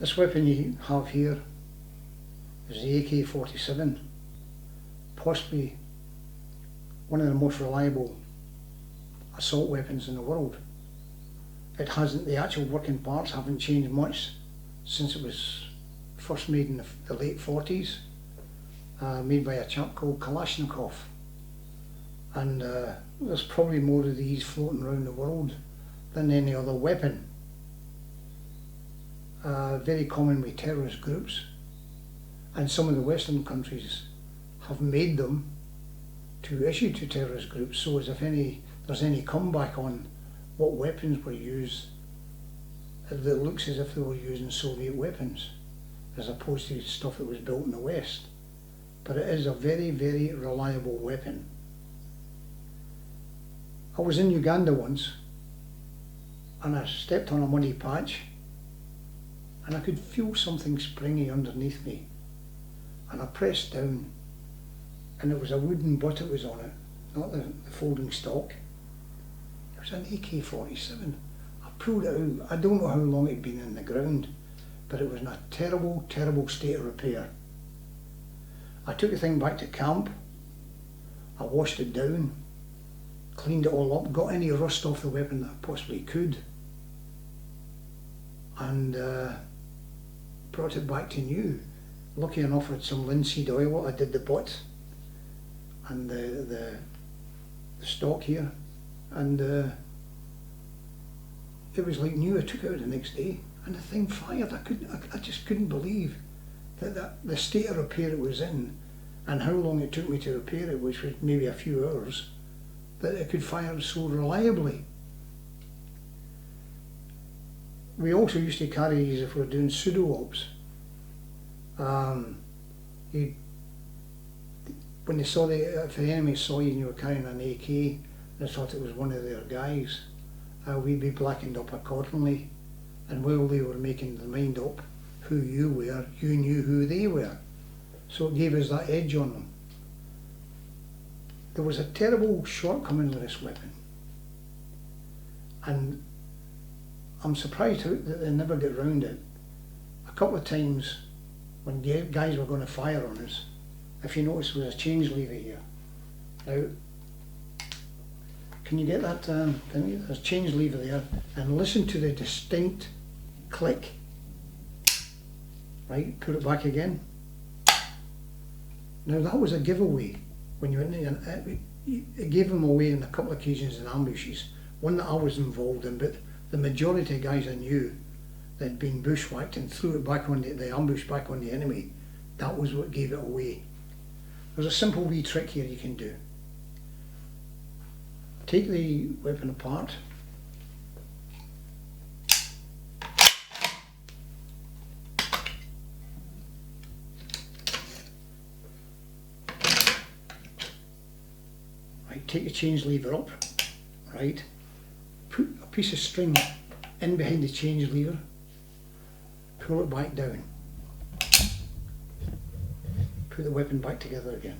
This weapon you have here is the AK47, possibly one of the most reliable assault weapons in the world. It hasn't, the actual working parts haven't changed much since it was first made in the late 40s, made by a chap called Kalashnikov. And there's probably more of these floating around the world than any other weapon. Very common with terrorist groups, and some of the Western countries have made them to issue to terrorist groups, so as if there's any comeback on what weapons were used, it looks as if they were using Soviet weapons as opposed to stuff that was built in the West. But it is a very, very reliable weapon. I was in Uganda once and I stepped on a muddy patch and I could feel something springy underneath me, and I pressed down and it was a wooden butt that was on it, not the folding stock. It was an AK47. I pulled it out. I don't know how long it had been in the ground, but it was in a terrible, terrible state of repair. I took the thing back to camp, I washed it down, cleaned it all up, got any rust off the weapon that I possibly could, and brought it back to new. Lucky enough with some linseed oil, I did the butt and the stock here, and it was like new. I took it out the next day and the thing fired. I just couldn't believe that the state of repair it was in and how long it took me to repair it, which was maybe a few hours, that it could fire so reliably. We also used to carry these if we were doing pseudo-ops. When they saw if the enemy saw you and you were carrying an AK, they thought it was one of their guys, we'd be blackened up accordingly, and while they were making their mind up who you were, you knew who they were. So it gave us that edge on them. There was a terrible shortcoming with this weapon, and I'm surprised that they never get round it. A couple of times when guys were going to fire on us, if you notice there was a change lever here. Now, can you get that thing? There's a change lever there, and listen to the distinct click. Right, put it back again. Now that was a giveaway when you went in. It gave them away on a couple of occasions in ambushes, one that I was involved in, but the majority of guys I knew that had been bushwhacked and threw it back on the ambush back on the enemy, that was what gave it away. There's a simple wee trick here you can do. Take the weapon apart, right, take the change lever up, right, put a piece of string in behind the change lever, pull it back down, put the weapon back together again.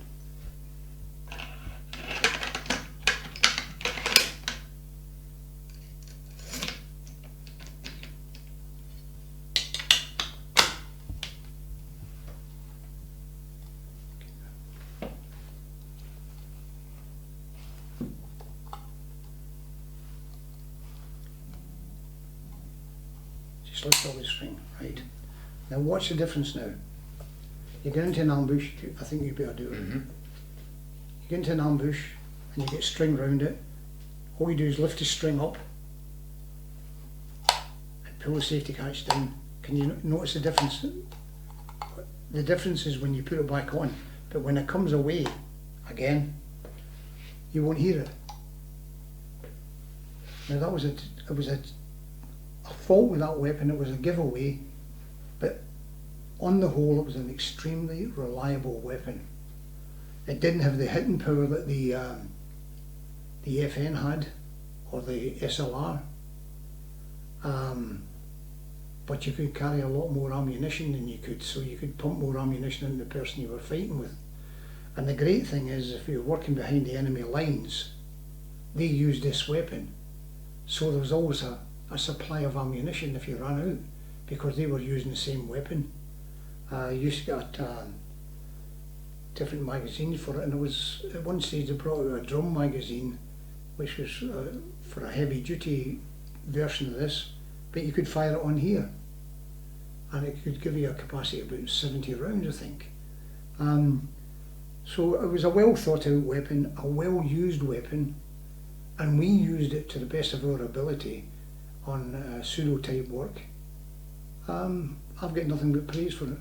Just lift all the string, right? Now watch the difference now. You get into an ambush, I think you better do it. You get into an ambush and you get string round it. All you do is lift the string up and pull the safety catch down. Can you notice the difference? The difference is when you put it back on, but when it comes away again, you won't hear it. Now that was it was a fault with that weapon. It was a giveaway, but on the whole it was an extremely reliable weapon. It didn't have the hitting power that the FN had, or the SLR, but you could carry a lot more ammunition than you could, so you could pump more ammunition into the person you were fighting with. And the great thing is, if you're working behind the enemy lines, they used this weapon, so there was always a supply of ammunition if you ran out. because they were using the same weapon. I used to get different magazines for it, and it was at one stage they brought out a drum magazine, which was for a heavy duty version of this, but you could fire it on here, and it could give you a capacity of about 70 rounds, I think. So it was a well thought out weapon, a well used weapon, and we used it to the best of our ability on pseudo type work. I've got nothing but praise for it.